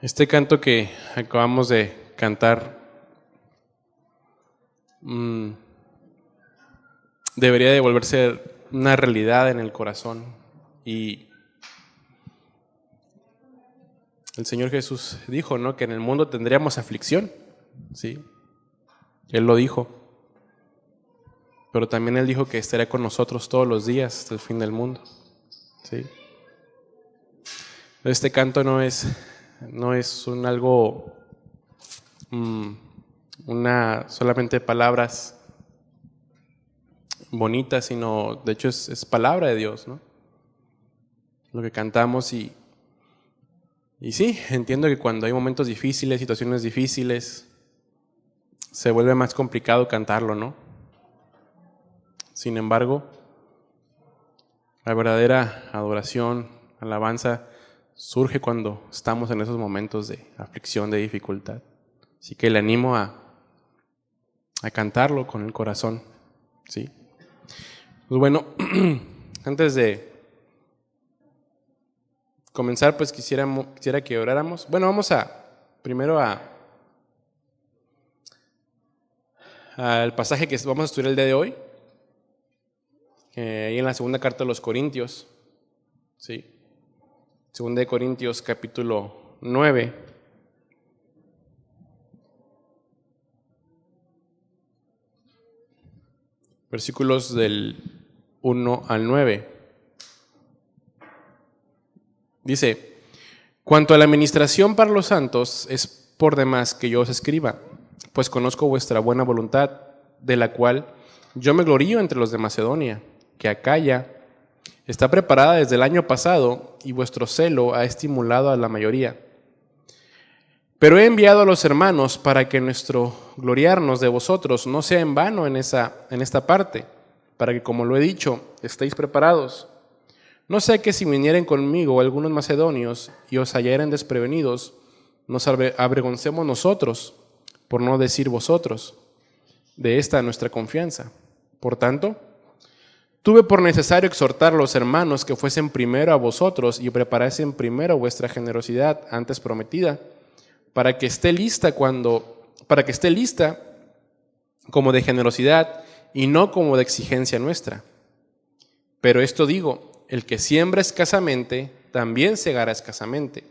Este canto que acabamos de cantar debería de volverse una realidad en el corazón. Y el Señor Jesús dijo, ¿no?, que en el mundo tendríamos aflicción, ¿sí? Él lo dijo. Pero también Él dijo que estaría con nosotros todos los días hasta el fin del mundo, ¿sí? Este canto no es algo, solamente palabras bonitas, sino de hecho es palabra de Dios, ¿no? Lo que cantamos y sí, entiendo que cuando hay momentos difíciles, situaciones difíciles, se vuelve más complicado cantarlo, ¿no? Sin embargo, la verdadera adoración, alabanza, surge cuando estamos en esos momentos de aflicción, de dificultad. Así que le animo a cantarlo con el corazón, ¿sí? Pues bueno, antes de comenzar, pues quisiera que oráramos. Bueno, vamos primero al pasaje que vamos a estudiar el día de hoy, ahí en la segunda carta de los Corintios, ¿sí? Segunda de Corintios, capítulo 9. Versículos del 1 al 9. Dice: cuanto a la administración para los santos, es por demás que yo os escriba, pues conozco vuestra buena voluntad, de la cual yo me glorío entre los de Macedonia, que Acaya está preparada desde el año pasado, y vuestro celo ha estimulado a la mayoría. Pero he enviado a los hermanos para que nuestro gloriarnos de vosotros no sea en vano en esta parte, para que, como lo he dicho, estéis preparados. No sea que si vinieren conmigo algunos macedonios y os hallaren desprevenidos, nos avergoncemos nosotros, por no decir vosotros, de esta nuestra confianza. Por tanto, tuve por necesario exhortar a los hermanos que fuesen primero a vosotros y preparasen primero vuestra generosidad antes prometida, para que esté lista como de generosidad y no como de exigencia nuestra. Pero esto digo: el que siembra escasamente, también segará escasamente,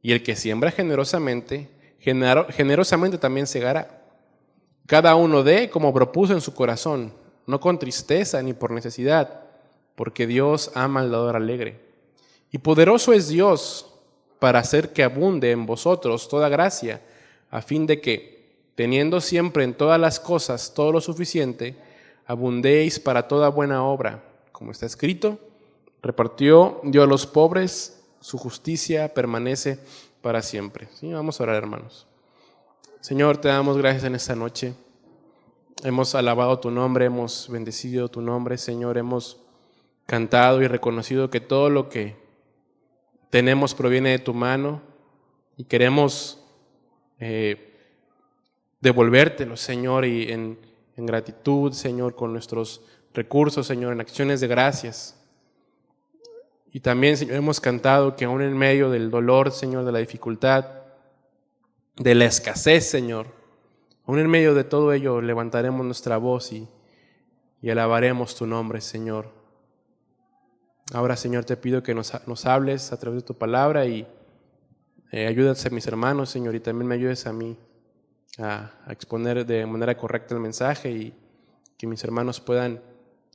y el que siembra generosamente, generosamente también segará. Cada uno dé como propuso en su corazón, no con tristeza ni por necesidad, porque Dios ama al dador alegre. Y poderoso es Dios para hacer que abunde en vosotros toda gracia, a fin de que, teniendo siempre en todas las cosas todo lo suficiente, abundéis para toda buena obra. Como está escrito: repartió, dio a los pobres, su justicia permanece para siempre. ¿Sí? Vamos a orar, hermanos. Señor, te damos gracias en esta noche. Hemos alabado tu nombre, hemos bendecido tu nombre, Señor. Hemos cantado y reconocido que todo lo que tenemos proviene de tu mano y queremos devolvértelo, Señor, y en gratitud, Señor, con nuestros recursos, Señor, en acciones de gracias. Y también, Señor, hemos cantado que aún en medio del dolor, Señor, de la dificultad, de la escasez, Señor, aún en medio de todo ello levantaremos nuestra voz y alabaremos tu nombre, Señor. Ahora, Señor, te pido que nos hables a través de tu palabra y ayudas a mis hermanos, Señor, y también me ayudes a mí a exponer de manera correcta el mensaje y que mis hermanos puedan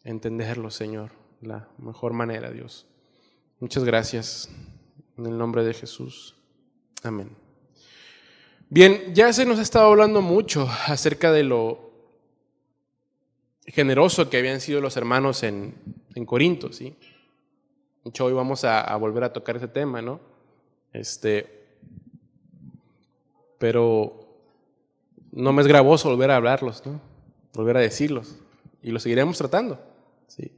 entenderlo, Señor, de la mejor manera, Dios. Muchas gracias, en el nombre de Jesús. Amén. Bien, ya se nos ha estado hablando mucho acerca de lo generoso que habían sido los hermanos en Corinto, ¿sí? De hecho, hoy vamos a volver a tocar ese tema, ¿no? Pero no me es gravoso volver a hablarlos, ¿no? Volver a decirlos. Y los seguiremos tratando, ¿sí?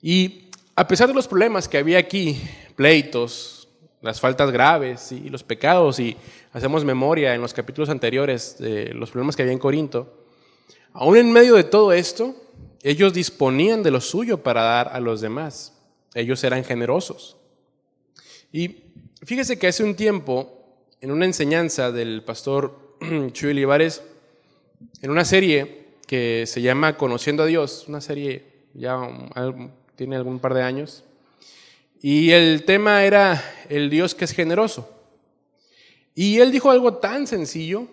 Y a pesar de los problemas que había aquí, pleitos, las faltas graves, ¿sí?, los pecados, y hacemos memoria en los capítulos anteriores de los problemas que había en Corinto, aún en medio de todo esto, ellos disponían de lo suyo para dar a los demás. Ellos eran generosos. Y fíjese que hace un tiempo, en una enseñanza del pastor Chuy Olivares, en una serie que se llama Conociendo a Dios, una serie ya tiene algún par de años, y el tema era el Dios que es generoso. Y él dijo algo tan sencillo,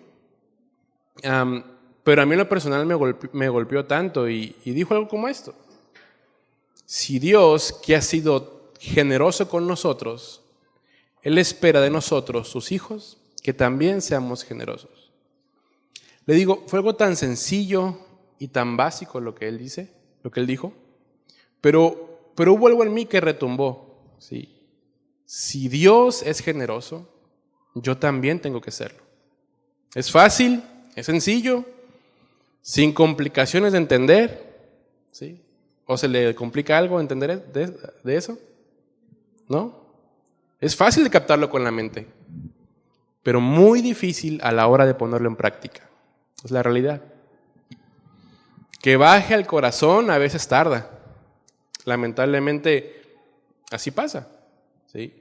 pero a mí en lo personal me golpeó tanto, y dijo algo como esto: si Dios, que ha sido generoso con nosotros, Él espera de nosotros, sus hijos, que también seamos generosos. Le digo, fue algo tan sencillo y tan básico lo que él dijo, pero hubo algo en mí que retumbó. ¿Sí? Si Dios es generoso, yo también tengo que serlo. Es fácil, es sencillo, sin complicaciones de entender. ¿Sí? ¿O se le complica algo entender de eso? ¿No? Es fácil de captarlo con la mente, pero muy difícil a la hora de ponerlo en práctica. Es la realidad. Que baje al corazón a veces tarda. Lamentablemente, así pasa. ¿Sí?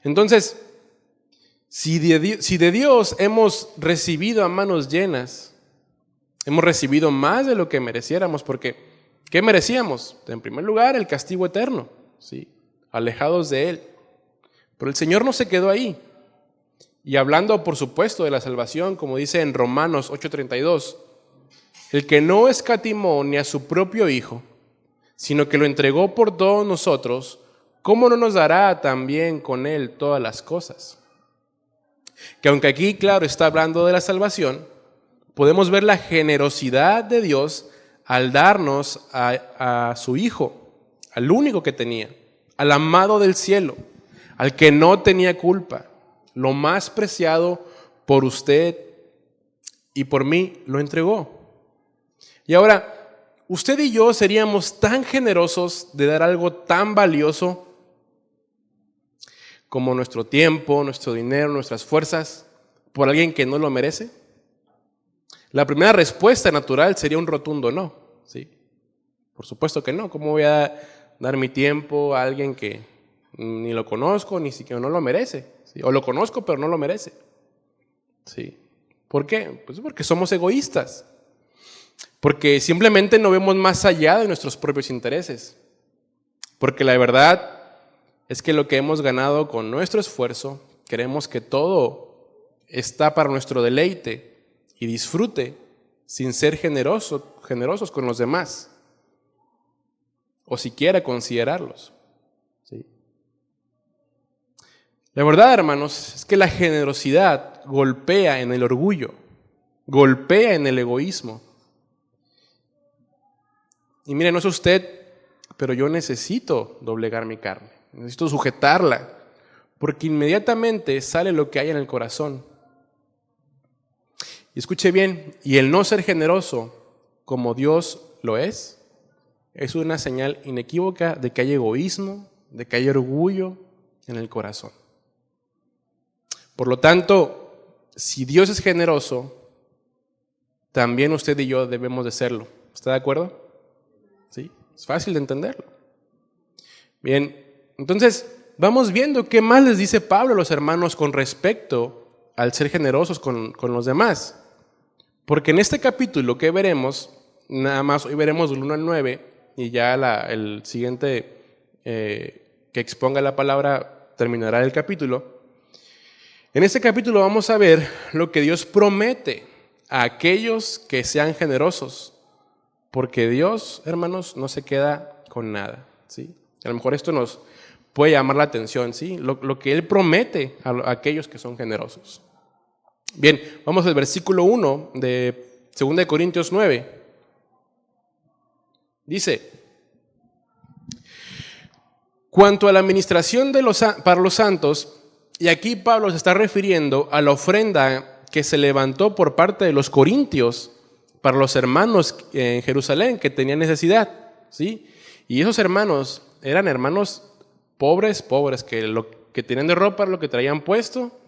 Entonces, si de Dios hemos recibido a manos llenas, hemos recibido más de lo que mereciéramos, porque ¿qué merecíamos? En primer lugar, el castigo eterno, ¿sí? Alejados de Él. Pero el Señor no se quedó ahí. Y hablando, por supuesto, de la salvación, como dice en Romanos 8:32, el que no escatimó ni a su propio Hijo, sino que lo entregó por todos nosotros, ¿cómo no nos dará también con Él todas las cosas? Que aunque aquí, claro, está hablando de la salvación, podemos ver la generosidad de Dios al darnos a su Hijo, al único que tenía, al amado del cielo, al que no tenía culpa, lo más preciado por usted y por mí, lo entregó. Y ahora, usted y yo seríamos tan generosos de dar algo tan valioso como nuestro tiempo, nuestro dinero, nuestras fuerzas, por alguien que no lo merece. La primera respuesta natural sería un rotundo no, ¿sí? Por supuesto que no. ¿Cómo voy a dar mi tiempo a alguien que ni lo conozco, ni siquiera no lo merece? ¿Sí? O lo conozco, pero no lo merece. ¿Sí? ¿Por qué? Pues porque somos egoístas. Porque simplemente no vemos más allá de nuestros propios intereses. Porque la verdad es que lo que hemos ganado con nuestro esfuerzo, queremos que todo está para nuestro deleite y disfrute sin ser generosos con los demás. O siquiera considerarlos. ¿Sí? La verdad, hermanos, es que la generosidad golpea en el orgullo, golpea en el egoísmo. Y mire, no es usted, pero yo necesito doblegar mi carne, necesito sujetarla, porque inmediatamente sale lo que hay en el corazón. Y escuche bien, y el no ser generoso como Dios lo es una señal inequívoca de que hay egoísmo, de que hay orgullo en el corazón. Por lo tanto, si Dios es generoso, también usted y yo debemos de serlo. ¿Está de acuerdo? ¿Sí? Es fácil de entenderlo. Bien, entonces vamos viendo qué más les dice Pablo a los hermanos con respecto al ser generosos con los demás. Porque en este capítulo que veremos, nada más hoy veremos del 1 al 9, y ya el siguiente que exponga la palabra terminará el capítulo. En este capítulo vamos a ver lo que Dios promete a aquellos que sean generosos, porque Dios, hermanos, no se queda con nada, ¿sí? A lo mejor esto nos puede llamar la atención, ¿sí? Lo que Él promete a aquellos que son generosos. Bien, vamos al versículo 1 de 2 Corintios 9. Dice: cuanto a la administración para los santos, y aquí Pablo se está refiriendo a la ofrenda que se levantó por parte de los corintios para los hermanos en Jerusalén que tenían necesidad, ¿sí? Y esos hermanos eran hermanos pobres, que lo que tenían de ropa era lo que traían puesto,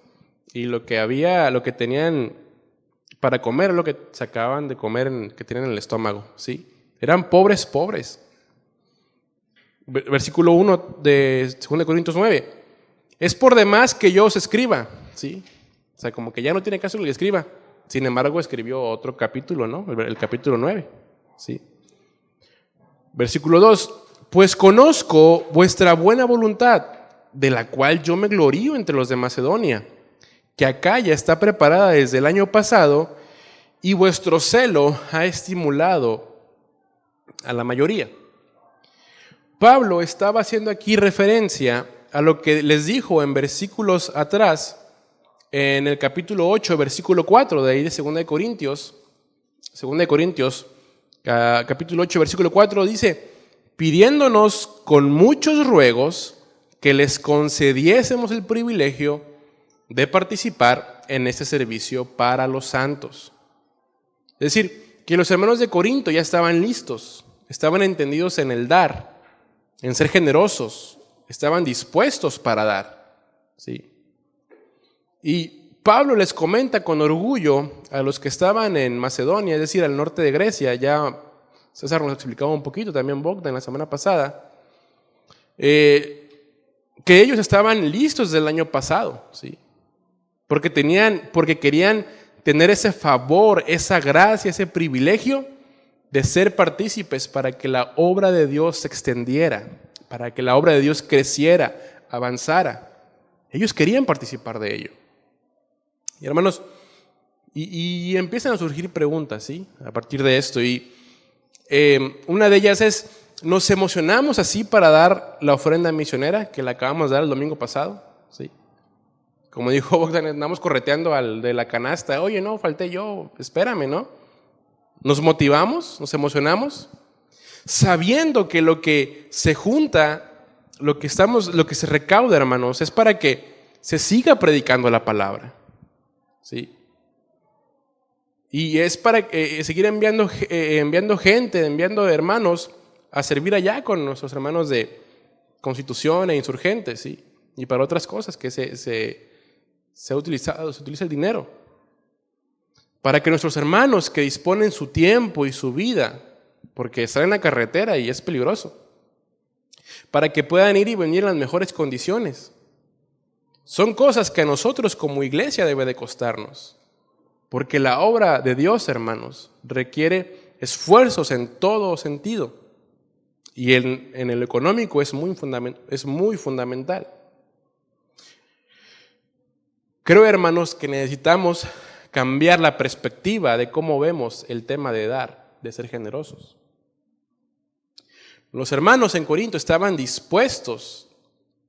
y lo que tenían para comer, lo que se acababan de comer, que tenían en el estómago, ¿sí? Eran pobres. Versículo 1 de 2 Corintios 9. Es por demás que yo os escriba, ¿sí? O sea, como que ya no tiene caso que le escriba. Sin embargo, escribió otro capítulo, ¿no? El capítulo 9, ¿sí? Versículo 2. Pues conozco vuestra buena voluntad, de la cual yo me glorío entre los de Macedonia, que Acaya está preparada desde el año pasado, y vuestro celo ha estimulado a la mayoría. Pablo estaba haciendo aquí referencia a lo que les dijo en versículos atrás, en el capítulo 8, versículo 4, de ahí de 2 de Corintios, capítulo 8, versículo 4, dice: pidiéndonos con muchos ruegos que les concediésemos el privilegio de participar en este servicio para los santos. Es decir, que los hermanos de Corinto ya estaban listos, estaban entendidos en el dar, en ser generosos, estaban dispuestos para dar, ¿sí? Y Pablo les comenta con orgullo a los que estaban en Macedonia, es decir, al norte de Grecia. Ya César nos explicaba un poquito, también Bogdan la semana pasada, que ellos estaban listos del año pasado, ¿sí? Porque querían tener ese favor, esa gracia, ese privilegio de ser partícipes para que la obra de Dios se extendiera, para que la obra de Dios creciera, avanzara. Ellos querían participar de ello. Y hermanos, y empiezan a surgir preguntas, ¿sí? A partir de esto. Y una de ellas es: ¿nos emocionamos así para dar la ofrenda misionera que la acabamos de dar el domingo pasado? ¿Sí? Como dijo Bogdan, andamos correteando al de la canasta. Oye, no, falté yo, espérame, ¿no? ¿Nos motivamos? ¿Nos emocionamos? Sabiendo que lo que se junta, lo que se recauda, hermanos, es para que se siga predicando la palabra, ¿sí? Y es para seguir enviando gente, enviando hermanos a servir allá con nuestros hermanos de Constitución e Insurgentes, ¿sí? Y para otras cosas que se utiliza el dinero. Para que nuestros hermanos que disponen su tiempo y su vida, porque están en la carretera y es peligroso, para que puedan ir y venir en las mejores condiciones. Son cosas que a nosotros como iglesia debe de costarnos. Porque la obra de Dios, hermanos, requiere esfuerzos en todo sentido. Y en el económico es muy fundamental. Creo, hermanos, que necesitamos cambiar la perspectiva de cómo vemos el tema de dar, de ser generosos. Los hermanos en Corinto estaban dispuestos,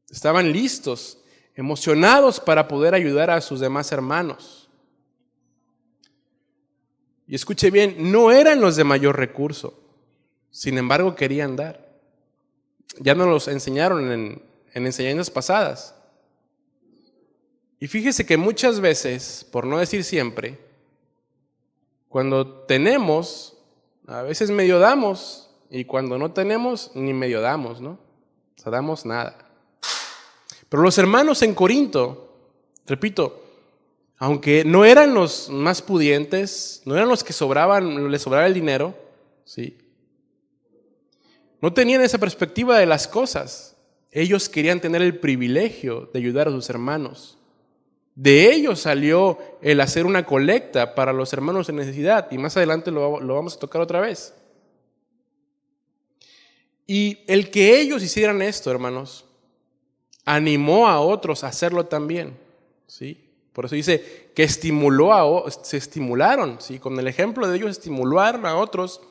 estaban listos, emocionados para poder ayudar a sus demás hermanos. Y escuche bien, no eran los de mayor recurso, sin embargo querían dar. Ya nos los enseñaron en enseñanzas pasadas. Y fíjese que muchas veces, por no decir siempre, cuando tenemos, a veces medio damos, y cuando no tenemos, ni medio damos, ¿no? O sea, damos nada. Pero los hermanos en Corinto, repito, aunque no eran los más pudientes, no eran los que les sobraba el dinero, ¿sí? No tenían esa perspectiva de las cosas. Ellos querían tener el privilegio de ayudar a sus hermanos. De ellos salió el hacer una colecta para los hermanos en necesidad, y más adelante lo vamos a tocar otra vez. Y el que ellos hicieran esto, hermanos, animó a otros a hacerlo también, ¿sí? Por eso dice que se estimularon, ¿sí? Con el ejemplo de ellos estimularon a otros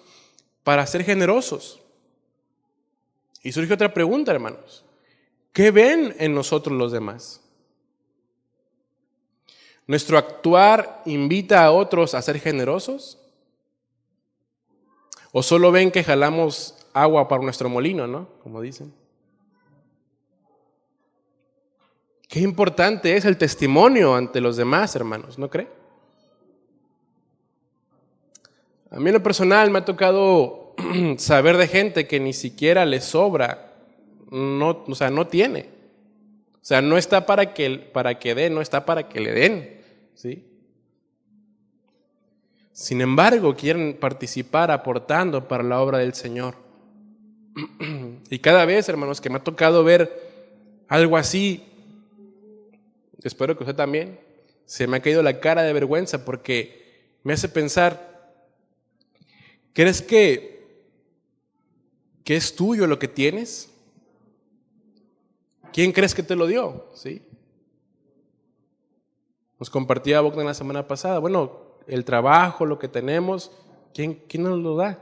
para ser generosos. Y surge otra pregunta, hermanos. ¿Qué ven en nosotros los demás? ¿Nuestro actuar invita a otros a ser generosos? ¿O solo ven que jalamos agua para nuestro molino, ¿no? Como dicen. Qué importante es el testimonio ante los demás, hermanos, ¿no cree? A mí en lo personal me ha tocado saber de gente que ni siquiera le sobra, no tiene. O sea, no está para que dé, no está para que le den, ¿sí? Sin embargo, quieren participar aportando para la obra del Señor. Y cada vez, hermanos, que me ha tocado ver algo así, espero que usted también, se me ha caído la cara de vergüenza porque me hace pensar, ¿crees que es tuyo lo que tienes? ¿Quién crees que te lo dio? ¿Sí? Nos compartía Bogdan la semana pasada, bueno, el trabajo, lo que tenemos, ¿quién nos lo da?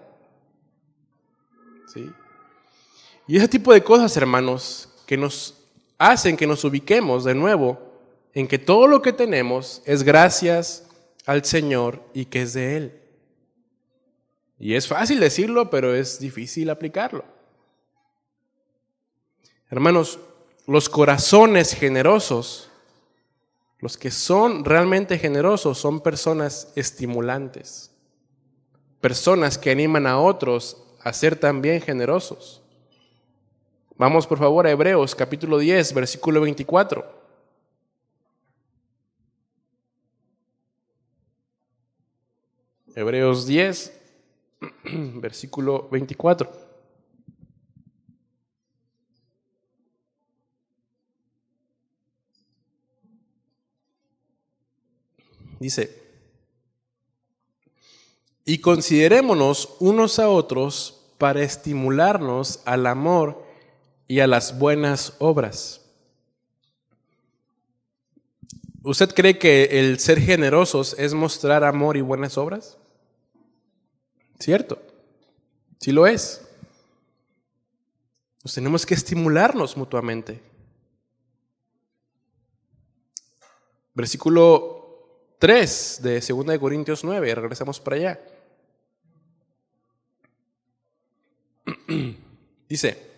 ¿Sí? Y ese tipo de cosas, hermanos, que nos hacen que nos ubiquemos de nuevo en que todo lo que tenemos es gracias al Señor y que es de Él. Y es fácil decirlo, pero es difícil aplicarlo. Hermanos, los corazones generosos, los que son realmente generosos, son personas estimulantes, personas que animan a otros a ser también generosos. Vamos por favor a Hebreos capítulo 10, versículo 24. Hebreos 10, versículo 24. Dice, y considerémonos unos a otros para estimularnos al amor y a las buenas obras. ¿Usted cree que el ser generosos es mostrar amor y buenas obras? ¿Cierto? Sí lo es. Nos tenemos que estimularnos mutuamente. Versículo 3 de 2 Corintios 9, regresamos para allá. Dice,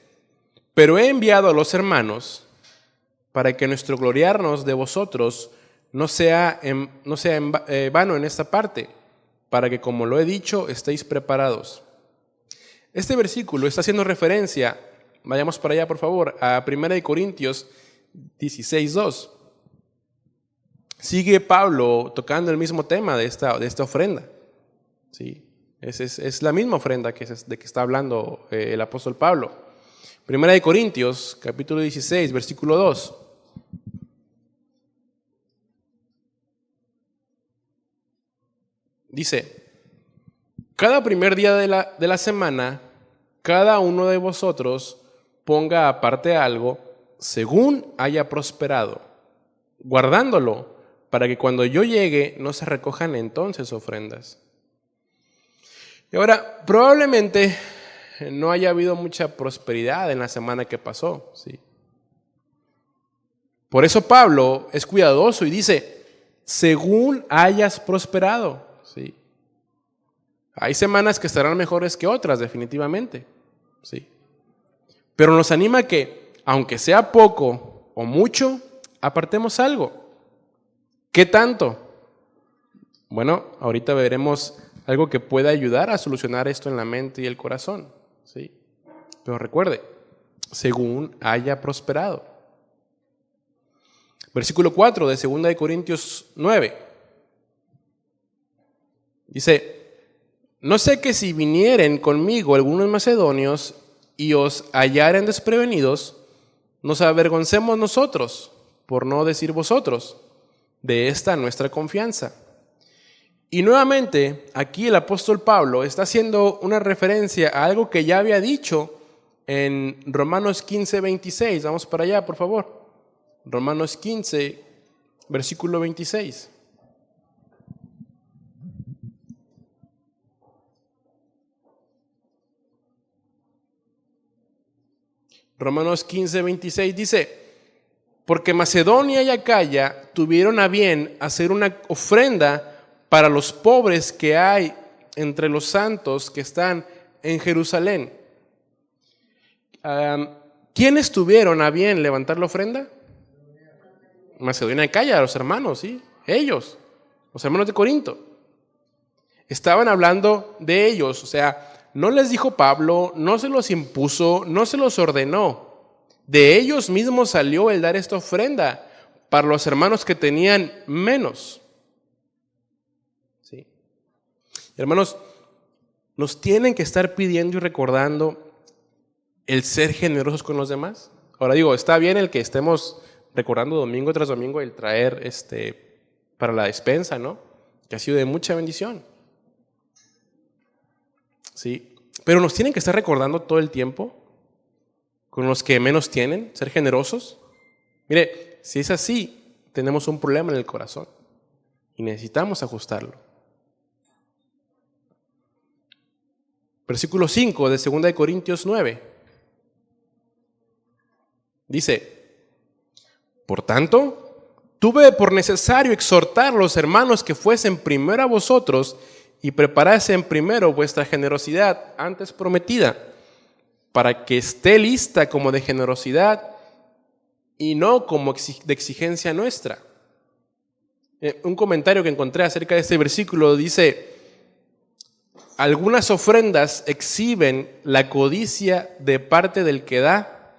pero he enviado a los hermanos para que nuestro gloriarnos de vosotros no sea vano en esta parte, para que, como lo he dicho, estéis preparados. Este versículo está haciendo referencia, vayamos para allá por favor, a 1 Corintios 16:2. Sigue Pablo tocando el mismo tema de esta ofrenda. ¿Sí? Es la misma ofrenda de que está hablando el apóstol Pablo. 1 Corintios, capítulo 16, versículo 2. Dice, cada primer día de la semana, cada uno de vosotros ponga aparte algo según haya prosperado, guardándolo para que cuando yo llegue no se recojan entonces ofrendas. Y ahora, probablemente no haya habido mucha prosperidad en la semana que pasó, ¿sí? Por eso Pablo es cuidadoso y dice, según hayas prosperado, ¿sí? Hay semanas que estarán mejores que otras, definitivamente, ¿sí? Pero nos anima que, aunque sea poco o mucho, apartemos algo. ¿Qué tanto? Bueno, ahorita veremos algo que pueda ayudar a solucionar esto en la mente y el corazón, ¿sí? Pero recuerde, según haya prosperado. Versículo 4 de 2 Corintios 9. Dice, no sé que si vinieren conmigo algunos macedonios y os hallaren desprevenidos, nos avergoncemos nosotros, por no decir vosotros, de esta nuestra confianza. Y nuevamente, aquí el apóstol Pablo está haciendo una referencia a algo que ya había dicho en Romanos 15, 26. Vamos para allá, por favor. Romanos 15, versículo 26. Romanos 15, 26 dice, porque Macedonia y Acaya tuvieron a bien hacer una ofrenda para los pobres que hay entre los santos que están en Jerusalén. ¿Quiénes tuvieron a bien levantar la ofrenda? Macedonia y Acaya, los hermanos, ¿sí? Ellos, los hermanos de Corinto. Estaban hablando de ellos, o sea, no les dijo Pablo, no se los impuso, no se los ordenó. De ellos mismos salió el dar esta ofrenda para los hermanos que tenían menos. ¿Sí? Hermanos, nos tienen que estar pidiendo y recordando el ser generosos con los demás. Ahora digo, está bien el que estemos recordando domingo tras domingo el traer para la despensa, ¿no? Que ha sido de mucha bendición. Sí, pero nos tienen que estar recordando todo el tiempo con los que menos tienen, ser generosos. Mire, si es así, tenemos un problema en el corazón y necesitamos ajustarlo. Versículo 5 de 2 Corintios 9. Dice, por tanto, tuve por necesario exhortar a los hermanos que fuesen primero a vosotros y preparasen primero vuestra generosidad antes prometida, para que esté lista como de generosidad y no como de exigencia nuestra. Un comentario que encontré acerca de este versículo dice, algunas ofrendas exhiben la codicia de parte del que da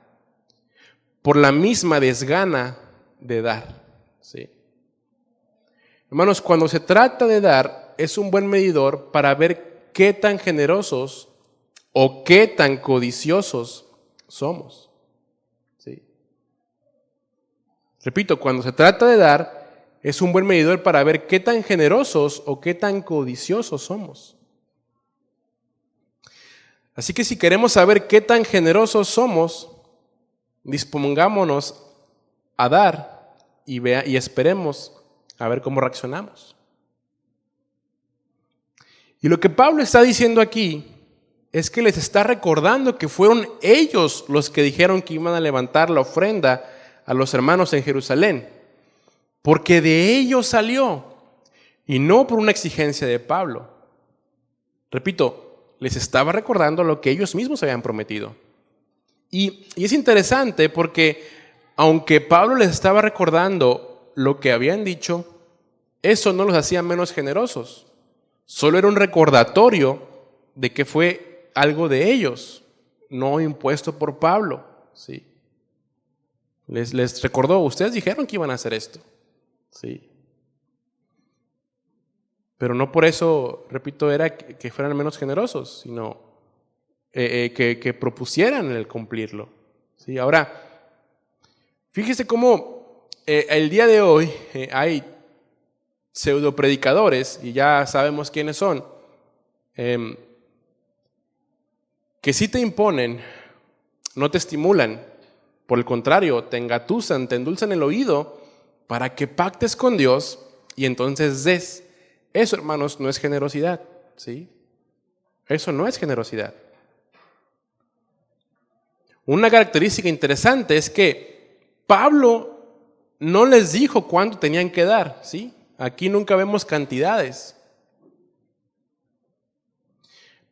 por la misma desgana de dar. ¿Sí? Hermanos, cuando se trata de dar, es un buen medidor para ver qué tan generosos o qué tan codiciosos somos. ¿Sí? Repito, cuando se trata de dar, es un buen medidor para ver qué tan generosos o qué tan codiciosos somos. Así que si queremos saber qué tan generosos somos, dispongámonos a dar y esperemos a ver cómo reaccionamos. Y lo que Pablo está diciendo aquí es que les está recordando que fueron ellos los que dijeron que iban a levantar la ofrenda a los hermanos en Jerusalén, porque de ellos salió y no por una exigencia de Pablo. Repito, les estaba recordando lo que ellos mismos habían prometido. Y es interesante porque aunque Pablo les estaba recordando lo que habían dicho, eso no los hacía menos generosos. Solo era un recordatorio de que fue algo de ellos, no impuesto por Pablo. ¿Sí? Les recordó, ustedes dijeron que iban a hacer esto. ¿Sí? Pero no por eso, repito, era que fueran menos generosos, sino que propusieran el cumplirlo. ¿Sí? Ahora, fíjese cómo el día de hoy hay pseudo predicadores, y ya sabemos quiénes son, que sí te imponen, no te estimulan, por el contrario, te engatusan, te endulzan el oído para que pactes con Dios y entonces des. Eso, hermanos, no es generosidad, ¿sí? Eso no es generosidad. Una característica interesante es que Pablo no les dijo cuánto tenían que dar, ¿sí? Aquí nunca vemos cantidades.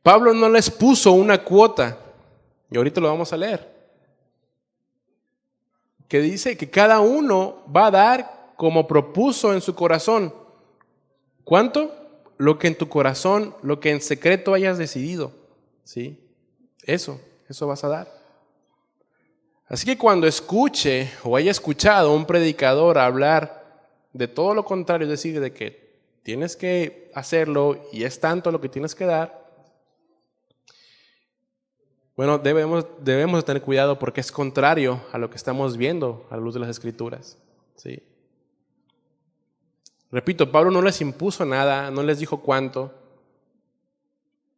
Pablo no les puso una cuota, y ahorita lo vamos a leer, que dice que cada uno va a dar como propuso en su corazón. ¿Cuánto? Lo que en tu corazón, lo que en secreto hayas decidido, ¿sí? Eso vas a dar. Así que cuando escuche o haya escuchado a un predicador hablar de todo lo contrario, es decir, de que tienes que hacerlo y es tanto lo que tienes que dar, bueno, debemos tener cuidado porque es contrario a lo que estamos viendo a la luz de las Escrituras. ¿Sí? Repito, Pablo no les impuso nada, no les dijo cuánto,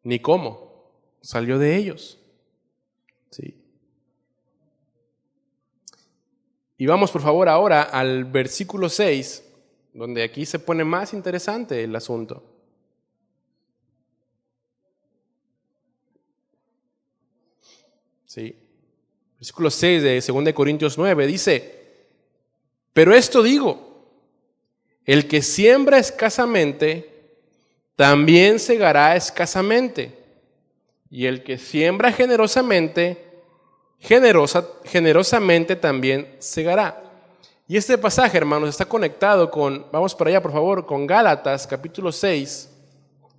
ni cómo. Salió de ellos. ¿Sí? Y vamos por favor ahora al versículo 6, donde aquí se pone más interesante el asunto. ¿Sí? Versículo 6 de 2 Corintios 9 dice, pero esto digo, el que siembra escasamente, también segará escasamente, y el que siembra generosamente, generosamente también segará. Y este pasaje, hermanos, está conectado con, vamos para allá por favor, con Gálatas capítulo 6,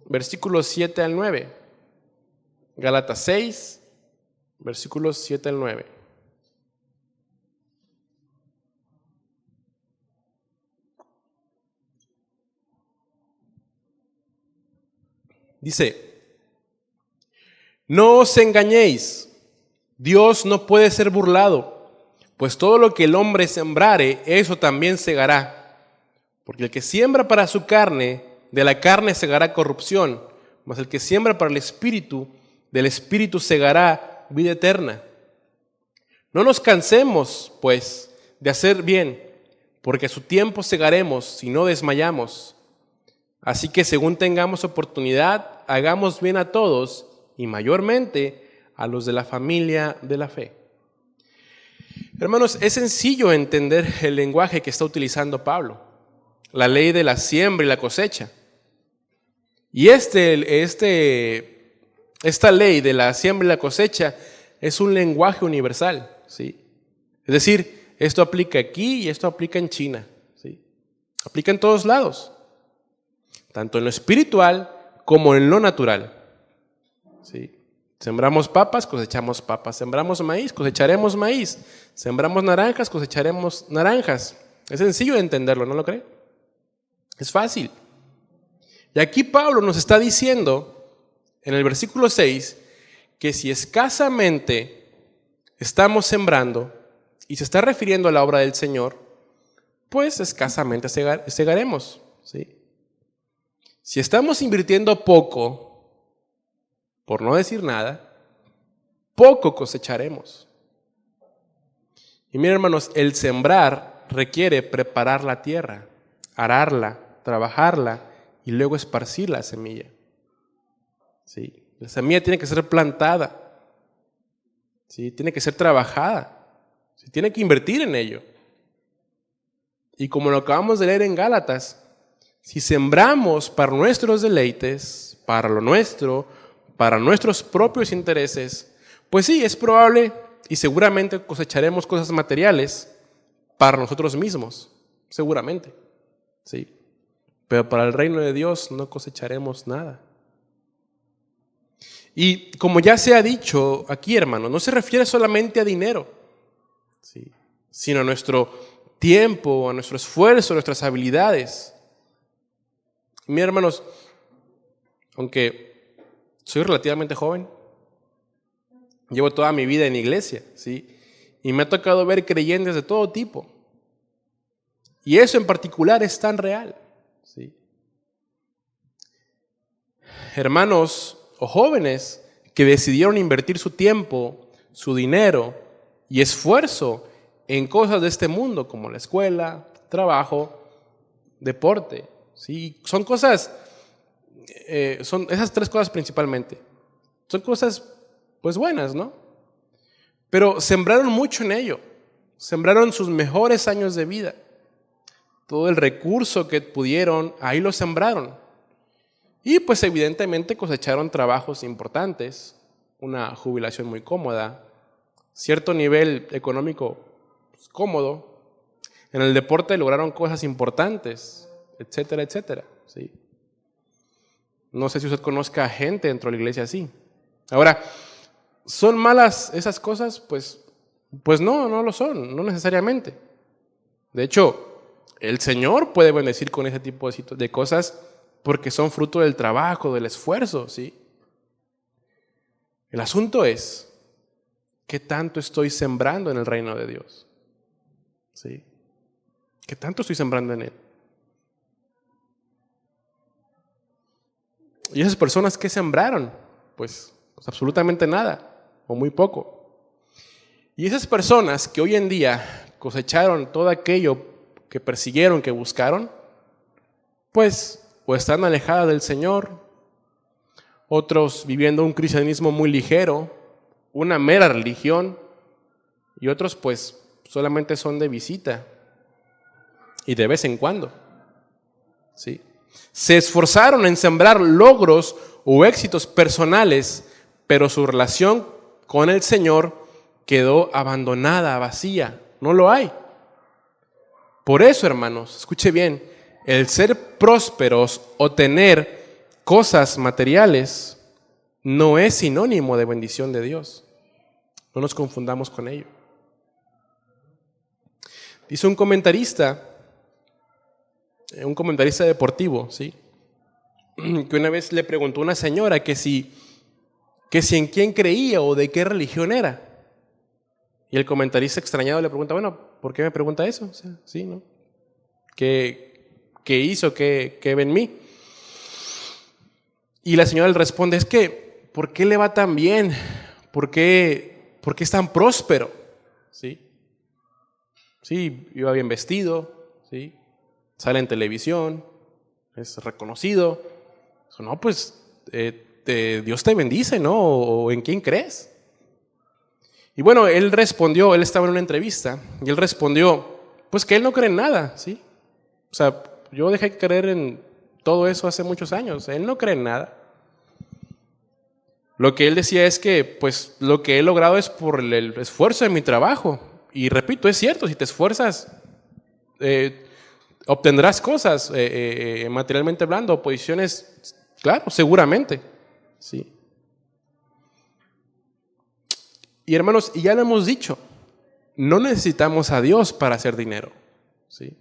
versículos 7 al 9. Gálatas 6, versículos 7 al 9. Dice, no os engañéis, Dios no puede ser burlado, pues todo lo que el hombre sembrare, eso también segará. Porque el que siembra para su carne, de la carne segará corrupción, mas el que siembra para el Espíritu, del Espíritu segará vida eterna. No nos cansemos, pues, de hacer bien, porque a su tiempo segaremos si no desmayamos. Así que según tengamos oportunidad, hagamos bien a todos y mayormente a los de la familia de la fe. Hermanos, es sencillo entender el lenguaje que está utilizando Pablo, la ley de la siembra y la cosecha. Y esta ley de la siembra y la cosecha es un lenguaje universal, ¿sí? Es decir, esto aplica aquí y esto aplica en China, ¿sí? Aplica en todos lados, tanto en lo espiritual como en lo natural, ¿sí? Sembramos papas, cosechamos papas. Sembramos maíz, cosecharemos maíz. Sembramos naranjas, cosecharemos naranjas. Es sencillo de entenderlo, ¿no lo cree? Es fácil. Y aquí Pablo nos está diciendo, en el versículo 6, que si escasamente estamos sembrando, y se está refiriendo a la obra del Señor, pues escasamente segaremos, ¿sí? Si estamos invirtiendo poco, por no decir nada, poco cosecharemos. Y miren, hermanos, el sembrar requiere preparar la tierra, ararla, trabajarla y luego esparcir la semilla. ¿Sí? La semilla tiene que ser plantada, ¿sí? Tiene que ser trabajada, ¿sí? Tiene que invertir en ello. Y como lo acabamos de leer en Gálatas, si sembramos para nuestros deleites, para lo nuestro, para nuestros propios intereses, pues sí, es probable y seguramente cosecharemos cosas materiales para nosotros mismos, seguramente, sí. Pero para el reino de Dios no cosecharemos nada. Y como ya se ha dicho aquí, hermano, no se refiere solamente a dinero, ¿sí? Sino a nuestro tiempo, a nuestro esfuerzo, a nuestras habilidades. Mis hermanos, aunque soy relativamente joven, llevo toda mi vida en iglesia, ¿sí? Y me ha tocado ver creyentes de todo tipo. Y eso en particular es tan real, ¿sí? Hermanos o jóvenes que decidieron invertir su tiempo, su dinero y esfuerzo en cosas de este mundo, como la escuela, trabajo, deporte, ¿sí? Son cosas, son esas tres cosas principalmente. Son cosas, pues, buenas, ¿no? Pero sembraron mucho en ello. Sembraron sus mejores años de vida. Todo el recurso que pudieron, ahí lo sembraron. Y pues evidentemente cosecharon trabajos importantes, una jubilación muy cómoda, cierto nivel económico pues, cómodo. En el deporte lograron cosas importantes, etcétera, etcétera, ¿sí? No sé si usted conozca gente dentro de la iglesia así. Ahora, ¿son malas esas cosas? Pues no lo son, no necesariamente. De hecho, el Señor puede bendecir con ese tipo de cosas porque son fruto del trabajo, del esfuerzo, ¿sí? El asunto es, ¿qué tanto estoy sembrando en el reino de Dios? ¿Sí? ¿Qué tanto estoy sembrando en Él? ¿Y esas personas qué sembraron? Pues absolutamente nada, o muy poco. Y esas personas que hoy en día cosecharon todo aquello que persiguieron, que buscaron, pues o están alejadas del Señor, otros viviendo un cristianismo muy ligero, una mera religión, y otros pues solamente son de visita y de vez en cuando, ¿sí? Se esforzaron en sembrar logros o éxitos personales, pero su relación con el Señor quedó abandonada, vacía, no lo hay. Por eso, hermanos, escuche bien, el ser prósperos o tener cosas materiales no es sinónimo de bendición de Dios. No nos confundamos con ello. Dice un comentarista deportivo, ¿sí? Que una vez le preguntó a una señora que si en quién creía o de qué religión era. Y el comentarista extrañado le pregunta, bueno, ¿por qué me pregunta eso? O sea, sí, ¿no? ¿Qué hizo? ¿Qué ve en mí? Y la señora le responde, es que, ¿por qué le va tan bien? ¿Por qué es tan próspero? ¿Sí? Sí, iba bien vestido, ¿sí? Sale en televisión, es reconocido. No, pues Dios te bendice, ¿no? ¿O en quién crees? Y bueno, él respondió, él estaba en una entrevista, y él respondió, pues que él no cree en nada, ¿sí? O sea, yo dejé de creer en todo eso hace muchos años, él no cree en nada. Lo que él decía es que, pues, lo que he logrado es por el esfuerzo de mi trabajo. Y repito, es cierto, si te esfuerzas, obtendrás cosas materialmente hablando, posiciones, claro, seguramente, ¿sí? Y hermanos, y ya lo hemos dicho, no necesitamos a Dios para hacer dinero, ¿sí?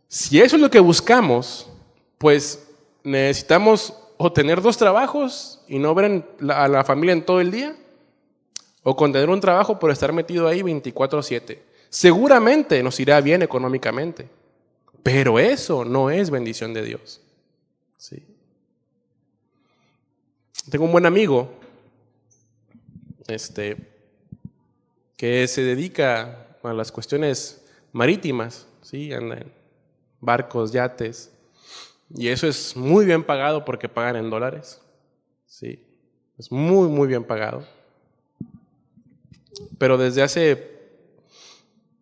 Si eso es lo que buscamos, pues necesitamos o tener 2 trabajos y no ver a la familia en todo el día, o con tener un trabajo por estar metido ahí 24/7. Seguramente nos irá bien económicamente, pero eso no es bendición de Dios, ¿sí? Tengo un buen amigo que se dedica a las cuestiones marítimas, ¿sí? Anda en barcos, yates, y eso es muy bien pagado porque pagan en dólares, ¿sí? Es muy, muy bien pagado. Pero desde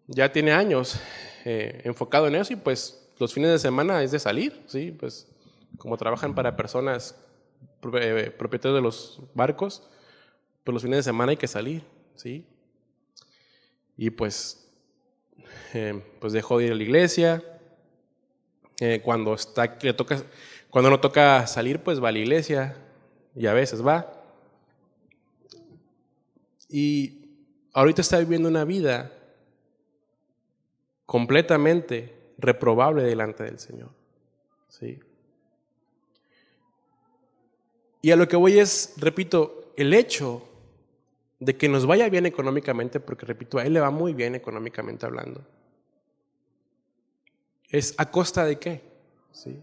ya tiene años enfocado en eso y pues los fines de semana es de salir, ¿sí? Pues como trabajan para personas propietarios de los barcos, pues los fines de semana hay que salir, ¿sí? Y pues dejó de ir a la iglesia. Cuando no toca salir, pues va a la iglesia y a veces va. Y ahorita está viviendo una vida completamente reprobable delante del Señor, ¿sí? Y a lo que voy es, repito, el hecho de que nos vaya bien económicamente, porque repito, a él le va muy bien económicamente hablando, ¿es a costa de qué? ¿Sí?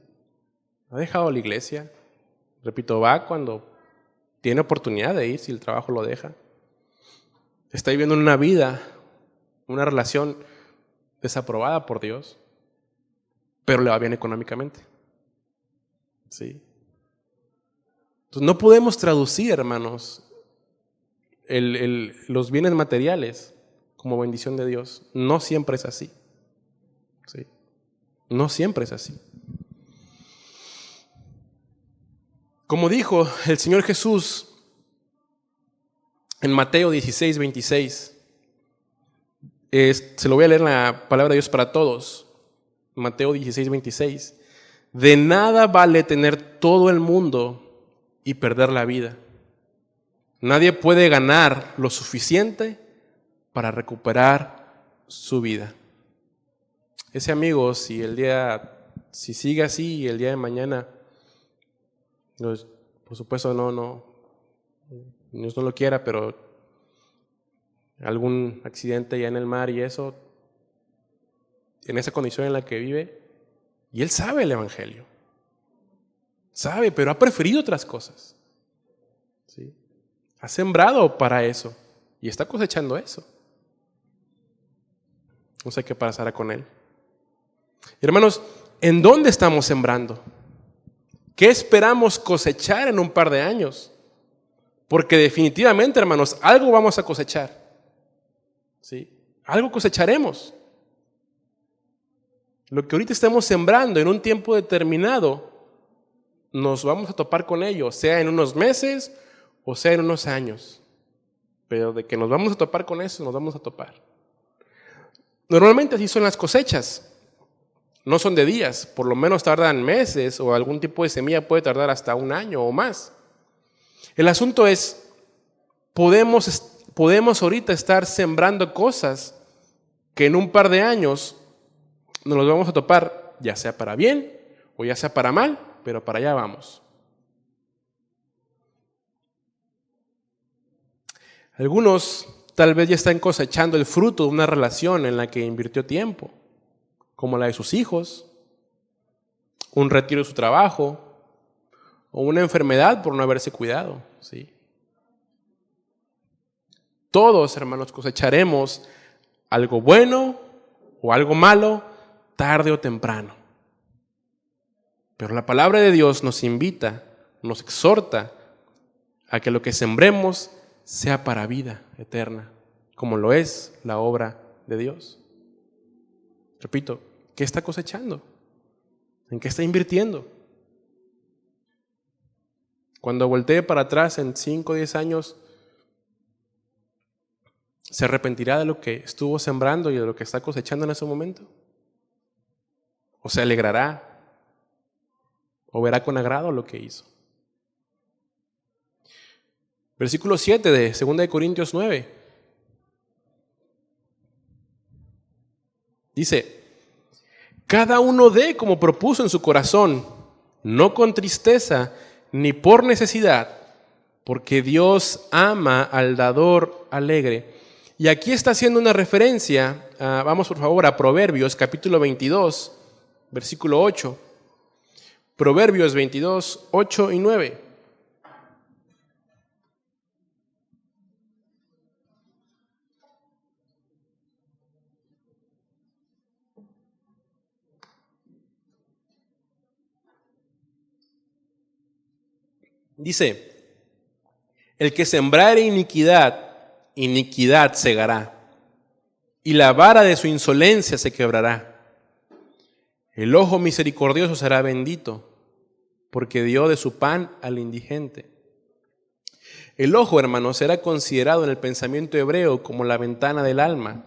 Ha dejado la iglesia, repito, va cuando tiene oportunidad de ir, si el trabajo lo deja. Está viviendo una vida, una relación desaprobada por Dios, pero le va bien económicamente, ¿sí? Entonces no podemos traducir, hermanos, los bienes materiales como bendición de Dios. No siempre es así, ¿sí? No siempre es así. Como dijo el Señor Jesús en Mateo 16:26, se lo voy a leer en la palabra de Dios para todos. Mateo 16:26. De nada vale tener todo el mundo y perder la vida. Nadie puede ganar lo suficiente para recuperar su vida. Ese amigo, si sigue así y el día de mañana, pues, por supuesto Dios no lo quiera, pero algún accidente ya en el mar y eso, en esa condición en la que vive, y él sabe el evangelio, sabe, pero ha preferido otras cosas, ¿sí? Ha sembrado para eso y está cosechando eso. No sé qué pasará con él. Hermanos, ¿en dónde estamos sembrando? ¿Qué esperamos cosechar en un par de años? Porque definitivamente, hermanos, algo vamos a cosechar, ¿sí? Algo cosecharemos. Lo que ahorita estamos sembrando en un tiempo determinado, nos vamos a topar con ello, sea en unos meses o sea en unos años. Pero de que nos vamos a topar con eso, nos vamos a topar. Normalmente así son las cosechas. No son de días, por lo menos tardan meses o algún tipo de semilla puede tardar hasta un año o más. El asunto es, podemos ahorita estar sembrando cosas que en un par de años nos los vamos a topar, ya sea para bien o ya sea para mal, pero para allá vamos. Algunos tal vez ya están cosechando el fruto de una relación en la que invirtió tiempo, como la de sus hijos, un retiro de su trabajo o una enfermedad por no haberse cuidado, ¿sí? Todos, hermanos, cosecharemos algo bueno o algo malo, tarde o temprano. Pero la palabra de Dios nos invita, nos exhorta a que lo que sembremos sea para vida eterna, como lo es la obra de Dios. Repito, ¿qué está cosechando? ¿En qué está invirtiendo? Cuando voltee para atrás en 5 o 10 años, ¿se arrepentirá de lo que estuvo sembrando y de lo que está cosechando en ese momento? ¿O se alegrará? ¿O verá con agrado lo que hizo? Versículo 7 de 2 Corintios 9. Dice: cada uno dé como propuso en su corazón, no con tristeza ni por necesidad, porque Dios ama al dador alegre. Y aquí está haciendo una referencia, vamos por favor a Proverbios capítulo 22, versículo 8. Proverbios 22, 8 y 9. Dice: el que sembrare iniquidad, iniquidad segará, y la vara de su insolencia se quebrará. El ojo misericordioso será bendito, porque dio de su pan al indigente. El ojo, hermanos, era considerado en el pensamiento hebreo como la ventana del alma,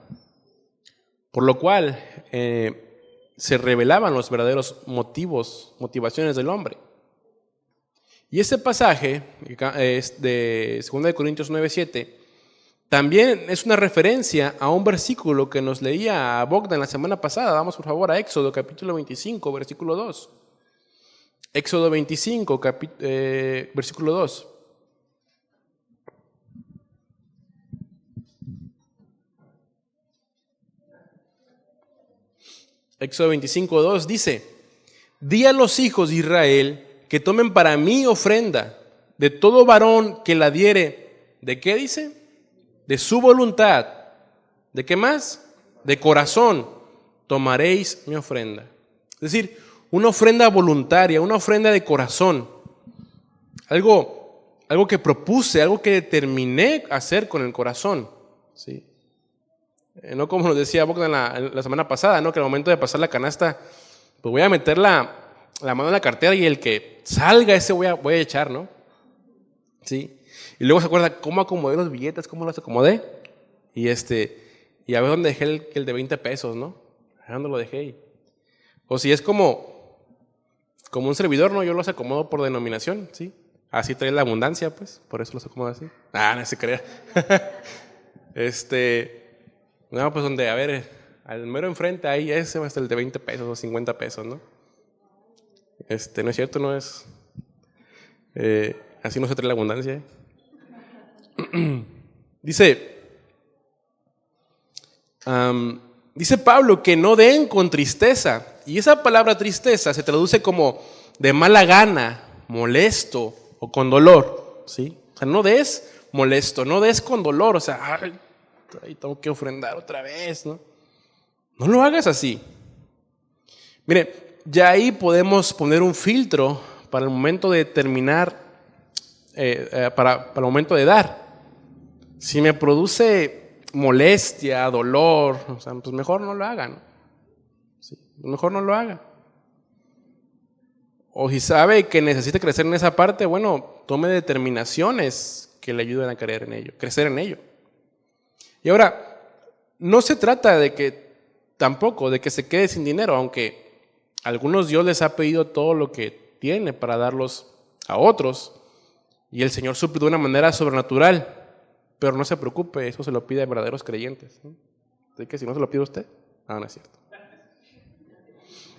por lo cual se revelaban los verdaderos motivaciones del hombre. Y este pasaje es de 2 Corintios 9:7, también es una referencia a un versículo que nos leía Bogdan la semana pasada. Vamos por favor a Éxodo capítulo 25, versículo 2. Éxodo 25, versículo 2. Éxodo 25, 2 dice: di a los hijos de Israel que tomen para mí ofrenda de todo varón que la diere. ¿De qué dice? De su voluntad. ¿De qué más? De corazón tomaréis mi ofrenda. Es decir, una ofrenda voluntaria, una ofrenda de corazón. Algo que propuse, algo que determiné hacer con el corazón, ¿sí? No como nos decía Bogdan la semana pasada, ¿no? Que al momento de pasar la canasta, pues voy a meter la mano en la cartera y el que salga ese voy a echar, ¿no? ¿Sí? Y luego se acuerda cómo acomodé los billetes, cómo los acomodé. Y a ver dónde dejé el de 20 pesos, ¿no? ¿A dónde lo dejé? O si es como un servidor, ¿no? Yo los acomodo por denominación, ¿sí? Así trae la abundancia, pues. Por eso los acomodo así. No se crea. No, pues donde, a ver, al mero enfrente ahí, ese va a estar el de 20 pesos o 50 pesos, ¿no? No es cierto, no es. Así no se trae la abundancia. Dice Pablo que no den con tristeza. Y esa palabra tristeza se traduce como de mala gana, molesto o con dolor, ¿sí? O sea, no des molesto, no des con dolor. O sea, ay, tengo que ofrendar otra vez, ¿no? No lo hagas así. Mire, ya ahí podemos poner un filtro para el momento de terminar, para el momento de dar. Si me produce molestia, dolor, o sea, pues mejor no lo hagan. ¿Sí? Mejor no lo haga. O si sabe que necesita crecer en esa parte, bueno, tome determinaciones que le ayuden a crecer en ello. Y ahora, no se trata de que se quede sin dinero, aunque a algunos Dios les ha pedido todo lo que tiene para darlos a otros, y el Señor suple de una manera sobrenatural. Pero no se preocupe, eso se lo pide a verdaderos creyentes, ¿sí? Así que si no se lo pide usted, no es cierto.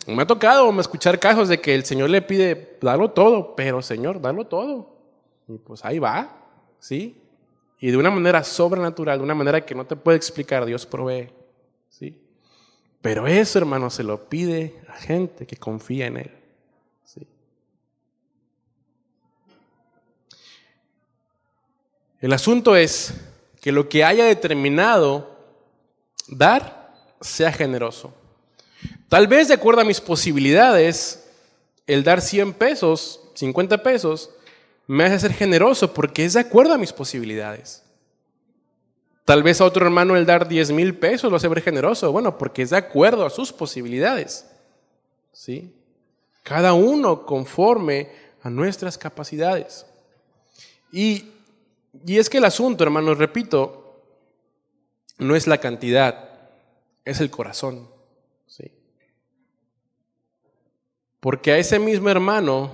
Me ha tocado escuchar casos de que el Señor le pide, dalo todo, pero Señor, dalo todo. Y pues ahí va, ¿sí? Y de una manera sobrenatural, de una manera que no te puede explicar, Dios provee. ¿Sí? Pero eso, hermano, se lo pide a gente que confía en Él. ¿Sí? El asunto es que lo que haya determinado dar sea generoso. Tal vez de acuerdo a mis posibilidades, el dar 100 pesos, 50 pesos, me hace ser generoso porque es de acuerdo a mis posibilidades. Tal vez a otro hermano el dar 10,000 pesos lo hace ver generoso, bueno, porque es de acuerdo a sus posibilidades. ¿Sí? Cada uno conforme a nuestras capacidades. Y es que el asunto, hermanos, repito, no es la cantidad, es el corazón. ¿Sí? Porque a ese mismo hermano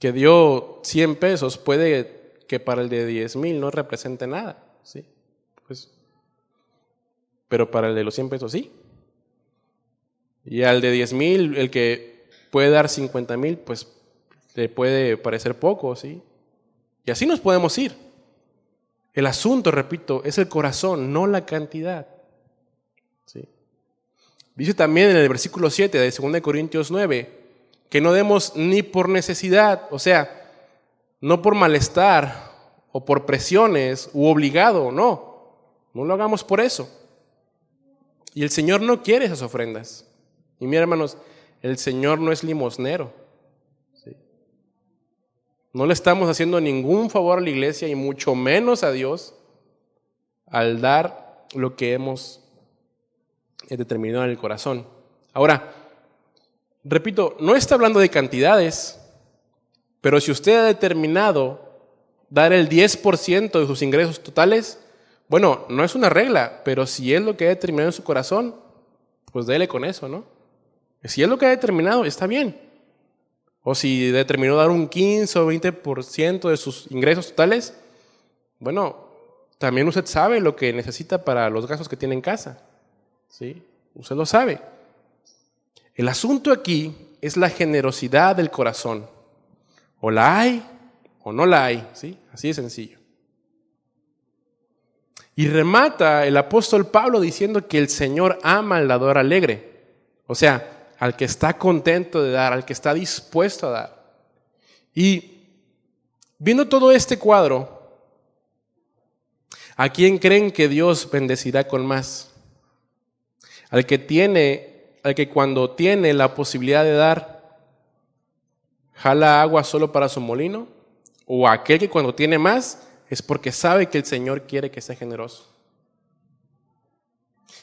que dio 100 pesos puede que para el de 10,000 no represente nada. ¿Sí? Pues, pero para el de los 100 pesos sí. Y al de 10,000, el que puede dar 50,000, pues le puede parecer poco, ¿sí? Y así nos podemos ir. El asunto, repito, es el corazón, no la cantidad. ¿Sí? Dice también en el versículo 7 de 2 Corintios 9, que no demos ni por necesidad, o sea, no por malestar o por presiones u obligado, no lo hagamos por eso. Y el Señor no quiere esas ofrendas. Y mira, hermanos, el Señor no es limosnero. ¿Sí? No le estamos haciendo ningún favor a la iglesia y mucho menos a Dios al dar lo que hemos determinado en el corazón. Ahora, repito, no está hablando de cantidades, pero si usted ha determinado dar el 10% de sus ingresos totales, bueno, no es una regla, pero si es lo que ha determinado en su corazón, pues dele con eso, ¿no? Si es lo que ha determinado, está bien. O si determinó dar un 15 o 20% de sus ingresos totales, bueno, también usted sabe lo que necesita para los gastos que tiene en casa. ¿Sí? Usted lo sabe. El asunto aquí es la generosidad del corazón. O la hay o no la hay. ¿Sí? Así de sencillo. Y remata el apóstol Pablo diciendo que el Señor ama al dador alegre. O sea, al que está contento de dar, al que está dispuesto a dar. Y viendo todo este cuadro, ¿a quién creen que Dios bendecirá con más? Al que cuando tiene la posibilidad de dar, jala agua solo para su molino, o aquel que cuando tiene más es porque sabe que el Señor quiere que sea generoso.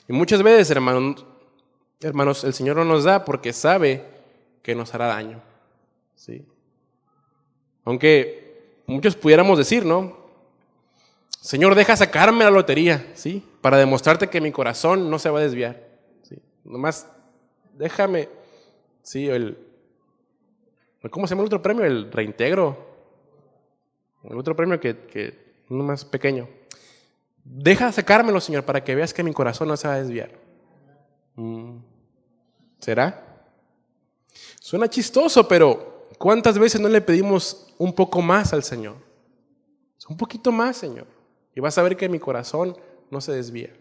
Y muchas veces, hermanos, el Señor no nos da porque sabe que nos hará daño. ¿Sí? Aunque muchos pudiéramos decir, ¿no? Señor, deja sacarme la lotería, ¿sí? Para demostrarte que mi corazón no se va a desviar. ¿Sí? Nomás déjame, ¿sí? ¿Cómo se llama el otro premio? El reintegro. El otro premio que uno más pequeño. Deja sacármelo, Señor, para que veas que mi corazón no se va a desviar. ¿Será? Suena chistoso, pero ¿cuántas veces no le pedimos un poco más al Señor? Un poquito más, Señor. Y vas a ver que mi corazón no se desvía.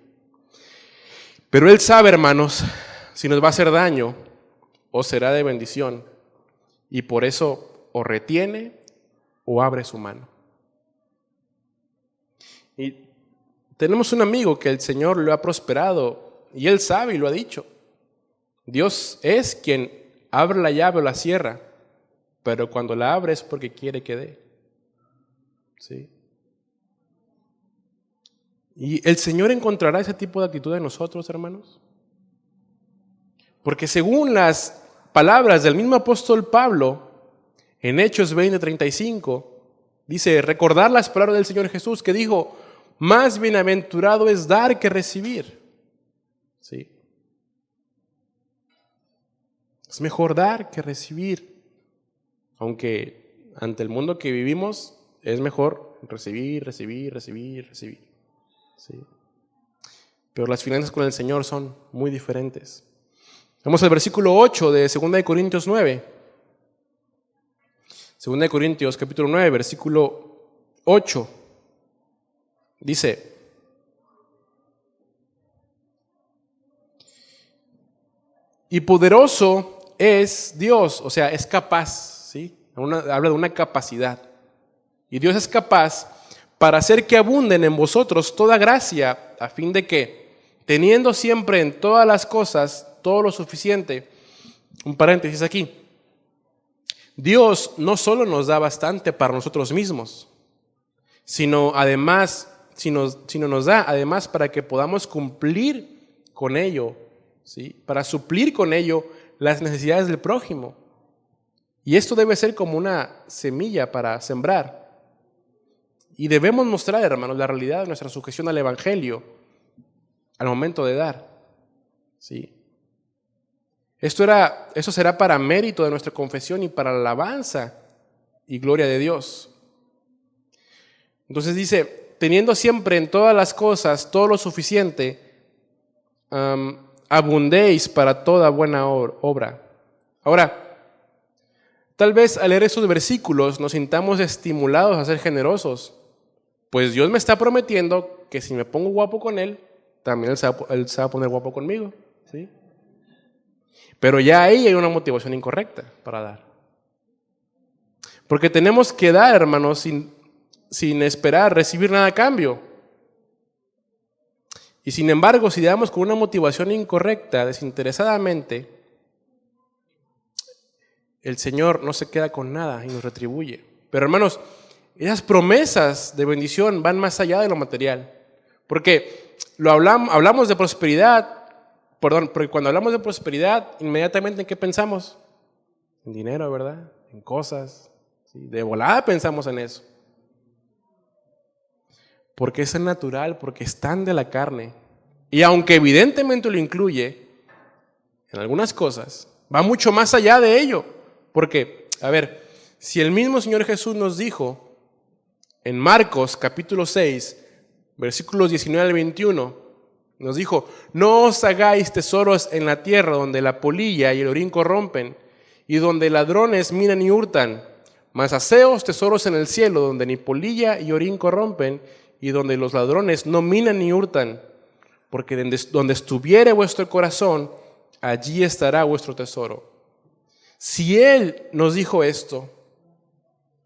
Pero Él sabe, hermanos, si nos va a hacer daño o será de bendición. Y por eso o retiene o abre su mano. Y tenemos un amigo que el Señor lo ha prosperado y Él sabe y lo ha dicho. Dios es quien abre la llave o la cierra, pero cuando la abre es porque quiere que dé. ¿Sí? ¿Y el Señor encontrará ese tipo de actitud en nosotros, hermanos? Porque según las palabras del mismo apóstol Pablo, en Hechos 20:35, dice, recordar las palabras del Señor Jesús que dijo, más bienaventurado es dar que recibir. ¿Sí? Es mejor dar que recibir. Aunque ante el mundo que vivimos es mejor recibir. ¿Sí? Pero las finanzas con el Señor son muy diferentes. Vamos al versículo 8 de 2 Corintios 9. 2 Corintios capítulo 9, versículo 8. Dice, y poderoso es Dios, o sea, es capaz, ¿sí? Habla de una capacidad. Y Dios es capaz para hacer que abunden en vosotros toda gracia, a fin de que, teniendo siempre en todas las cosas todo lo suficiente, un paréntesis aquí, Dios no solo nos da bastante para nosotros mismos, sino nos da además para que podamos cumplir con ello, ¿sí? Para suplir con ello las necesidades del prójimo. Y esto debe ser como una semilla para sembrar. Y debemos mostrar, hermanos, la realidad de nuestra sujeción al Evangelio al momento de dar, ¿sí? Eso será para mérito de nuestra confesión y para la alabanza y gloria de Dios. Entonces dice, teniendo siempre en todas las cosas todo lo suficiente, abundéis para toda buena obra. Ahora, tal vez al leer esos versículos nos sintamos estimulados a ser generosos, pues Dios me está prometiendo que si me pongo guapo con Él, también Él se va a poner guapo conmigo, ¿sí? Pero ya ahí hay una motivación incorrecta para dar. Porque tenemos que dar, hermanos, sin esperar recibir nada a cambio. Y sin embargo, si damos con una motivación incorrecta, desinteresadamente, el Señor no se queda con nada y nos retribuye. Pero hermanos, esas promesas de bendición van más allá de lo material. Porque hablamos de prosperidad, porque cuando hablamos de prosperidad, inmediatamente ¿en qué pensamos? En dinero, ¿verdad? En cosas. ¿Sí? De volada pensamos en eso. Porque es natural, porque están de la carne. Y aunque evidentemente lo incluye en algunas cosas, va mucho más allá de ello. Porque, a ver, si el mismo Señor Jesús nos dijo en Marcos capítulo 6, versículos 19 al 21, nos dijo, no os hagáis tesoros en la tierra donde la polilla y el orín corrompen y donde ladrones minan y hurtan, mas haceos tesoros en el cielo donde ni polilla y orín corrompen y donde los ladrones no minan ni hurtan, porque donde estuviere vuestro corazón, allí estará vuestro tesoro. Si Él nos dijo esto,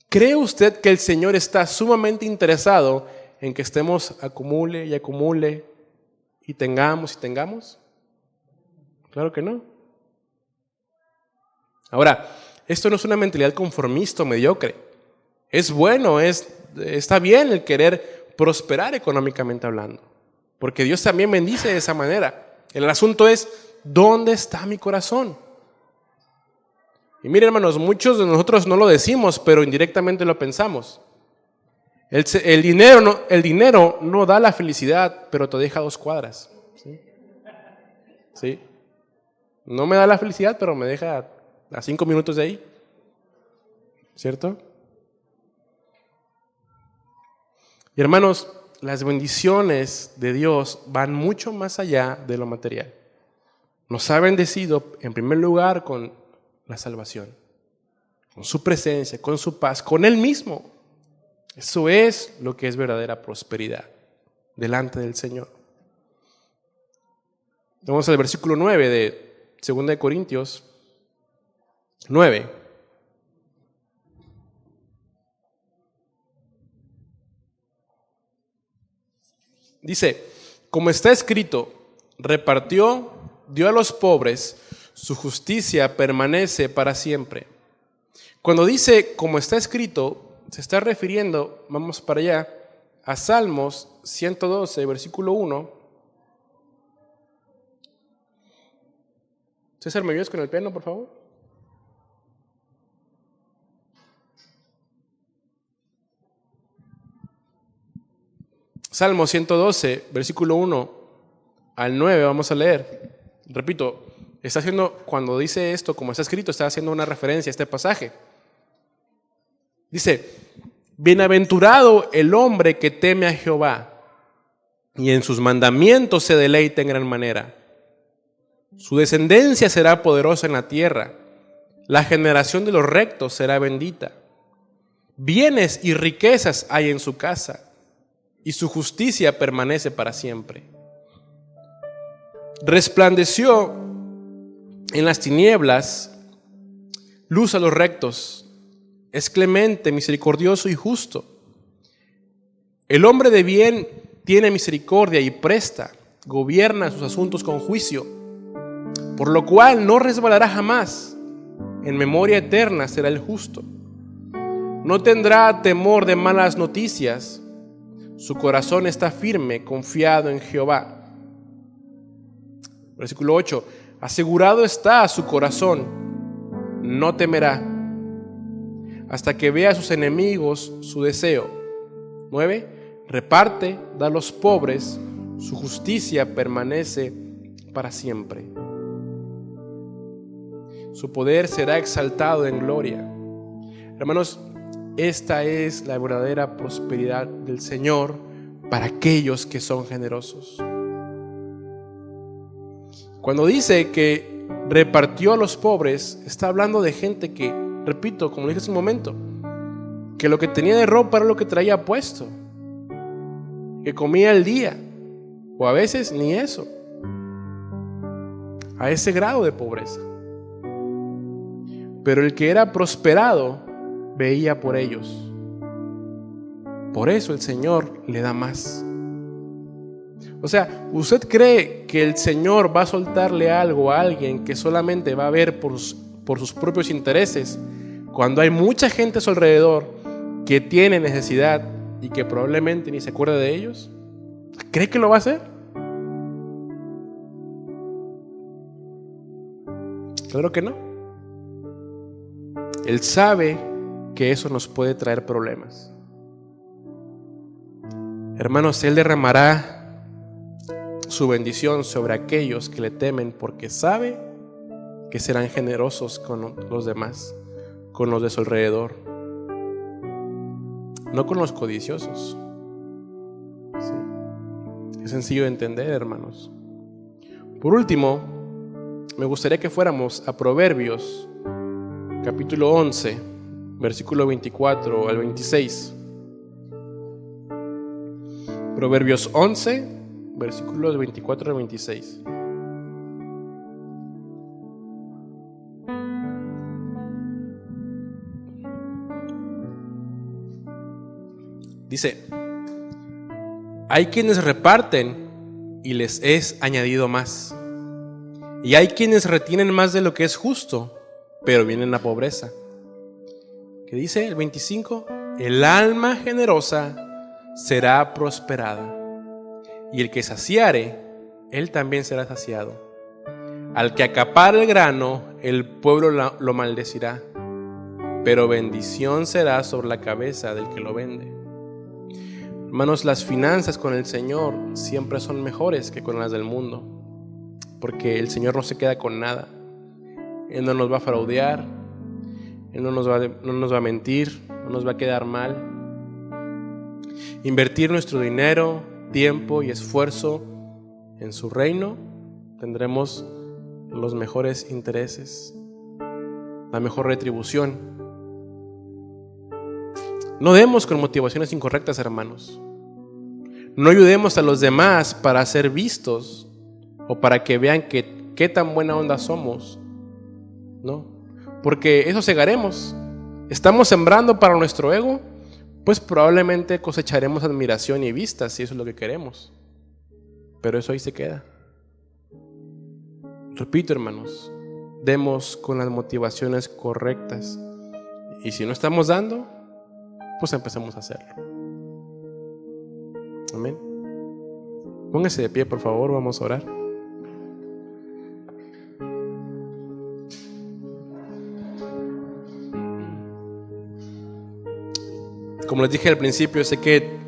¿cree usted que el Señor está sumamente interesado en que estemos acumule y acumule y tengamos y tengamos? Claro que no. Ahora, esto no es una mentalidad conformista o mediocre. Es bueno, está bien el querer prosperar económicamente hablando, porque Dios también bendice de esa manera. El asunto es, ¿dónde está mi corazón? Y miren, hermanos, muchos de nosotros no lo decimos, pero indirectamente lo pensamos. El dinero no da la felicidad, pero te deja 2 cuadras. ¿Sí? ¿Sí? No me da la felicidad, pero me deja a 5 minutos de ahí. ¿Cierto? Y hermanos, las bendiciones de Dios van mucho más allá de lo material. Nos ha bendecido en primer lugar con la salvación, con su presencia, con su paz, con Él mismo. Eso es lo que es verdadera prosperidad delante del Señor. Vamos al versículo 9 de 2 de Corintios 9. Dice, como está escrito, repartió, dio a los pobres, su justicia permanece para siempre. Cuando dice, como está escrito, se está refiriendo, vamos para allá, a Salmos 112, versículo 1. César, ¿me ayudas con el piano, por favor? Salmo 112, versículo 1 al 9, vamos a leer. Repito, cuando dice esto, como está escrito, está haciendo una referencia a este pasaje. Dice, bienaventurado el hombre que teme a Jehová y en sus mandamientos se deleita en gran manera. Su descendencia será poderosa en la tierra, la generación de los rectos será bendita. Bienes y riquezas hay en su casa, y su justicia permanece para siempre. Resplandeció en las tinieblas luz a los rectos. Es clemente, misericordioso y justo. El hombre de bien tiene misericordia y presta, gobierna sus asuntos con juicio, por lo cual no resbalará jamás. En memoria eterna será el justo. No tendrá temor de malas noticias. Su corazón está firme, confiado en Jehová. Versículo 8. Asegurado está su corazón, no temerá, hasta que vea a sus enemigos su deseo. 9. Reparte, da a los pobres, su justicia permanece para siempre. Su poder será exaltado en gloria. Hermanos, esta es la verdadera prosperidad del Señor para aquellos que son generosos. Cuando dice que repartió a los pobres, está hablando de gente que, repito, como dije hace un momento, que lo que tenía de ropa era lo que traía puesto, que comía al día, o a veces ni eso, a ese grado de pobreza. Pero el que era prosperado veía por ellos. Por eso el Señor le da más. O sea, ¿usted cree que el Señor va a soltarle algo a alguien que solamente va a ver por sus propios intereses, cuando hay mucha gente a su alrededor que tiene necesidad y que probablemente ni se acuerda de ellos? ¿Cree que lo va a hacer? Claro que no. Él sabe que eso nos puede traer problemas. Hermanos, Él derramará su bendición sobre aquellos que le temen, porque sabe que serán generosos con los demás, con los de su alrededor, no con los codiciosos. ¿Sí? Es sencillo de entender, hermanos. Por último, me gustaría que fuéramos a Proverbios capítulo 11, versículo 24 al 26. Proverbios 11, versículos 24 al 26. Dice: hay quienes reparten y les es añadido más, y hay quienes retienen más de lo que es justo, pero vienen la pobreza. ¿Qué dice el 25? El alma generosa será prosperada, y el que saciare, él también será saciado. Al que acapara el grano, el pueblo lo maldecirá, pero bendición será sobre la cabeza del que lo vende. Hermanos, las finanzas con el Señor siempre son mejores que con las del mundo, porque el Señor no se queda con nada. Él no nos va a fraudear, Él no nos va a mentir, no nos va a quedar mal. Invertir nuestro dinero, tiempo y esfuerzo en su reino, tendremos los mejores intereses, la mejor retribución. No demos con motivaciones incorrectas, hermanos. No ayudemos a los demás para ser vistos o para que vean qué tan buena onda somos. No, porque eso cegaremos. Estamos sembrando para nuestro ego, pues probablemente cosecharemos admiración y vistas, si eso es lo que queremos. Pero eso ahí se queda. Repito, hermanos, demos con las motivaciones correctas. Y si no estamos dando, pues empecemos a hacerlo. Amén. Póngase de pie, por favor, vamos a orar. Como les dije al principio, sé que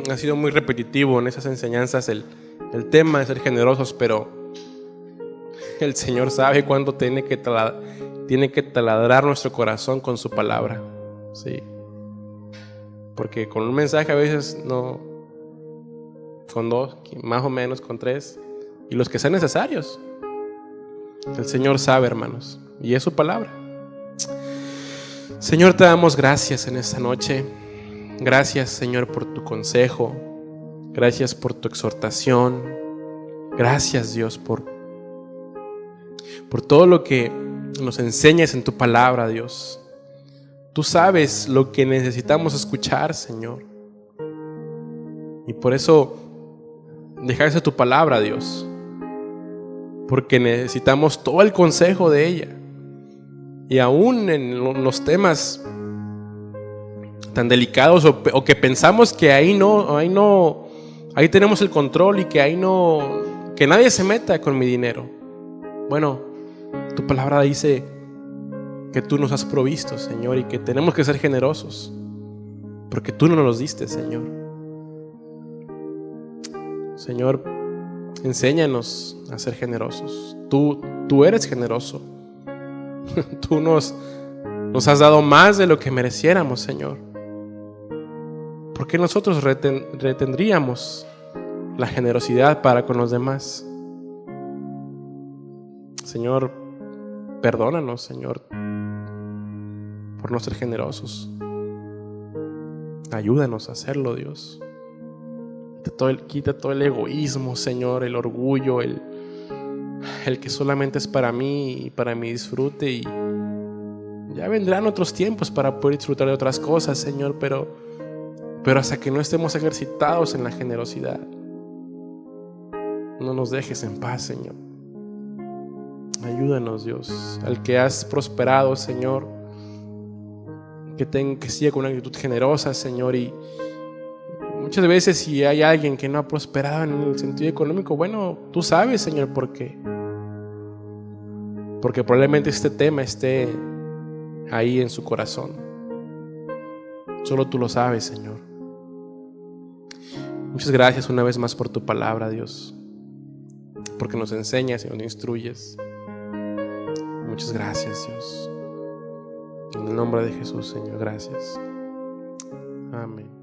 ha sido muy repetitivo en esas enseñanzas el tema de ser generosos, pero el Señor sabe cuándo tiene que taladrar nuestro corazón con su palabra. Sí. Porque con un mensaje a veces no, con dos, más o menos con tres, y los que sean necesarios. El Señor sabe, hermanos, y es su palabra. Señor, te damos gracias en esta noche. Gracias, Señor, por tu consejo. Gracias por tu exhortación. Gracias, Dios, por todo lo que nos enseñas en tu palabra, Dios. Tú sabes lo que necesitamos escuchar, Señor. Y por eso dejaste tu palabra, Dios, porque necesitamos todo el consejo de ella. Y aún en los temas tan delicados o que pensamos que ahí tenemos el control y que nadie se meta con mi dinero. Bueno, tu palabra dice que tú nos has provisto, Señor, y que tenemos que ser generosos, porque tú no nos los diste, Señor. Señor, enséñanos a ser generosos. Tú eres generoso. Tú nos has dado más de lo que mereciéramos, Señor. ¿Por qué nosotros retendríamos la generosidad para con los demás? Señor, perdónanos, Señor, por no ser generosos. Ayúdanos a hacerlo, Dios. Quita todo el egoísmo, Señor, el orgullo, el que solamente es para mí y para mi disfrute. Y ya vendrán otros tiempos para poder disfrutar de otras cosas, Señor, pero hasta que no estemos ejercitados en la generosidad, no nos dejes en paz, Señor. Ayúdanos, Dios, al que has prosperado, Señor, que siga con una actitud generosa, Señor. Y muchas veces si hay alguien que no ha prosperado en el sentido económico, bueno, tú sabes, Señor, por qué. Porque probablemente este tema esté ahí en su corazón. Solo tú lo sabes, Señor. Muchas gracias una vez más por tu palabra, Dios, porque nos enseñas y nos instruyes. Muchas gracias, Dios. En el nombre de Jesús, Señor, gracias. Amén.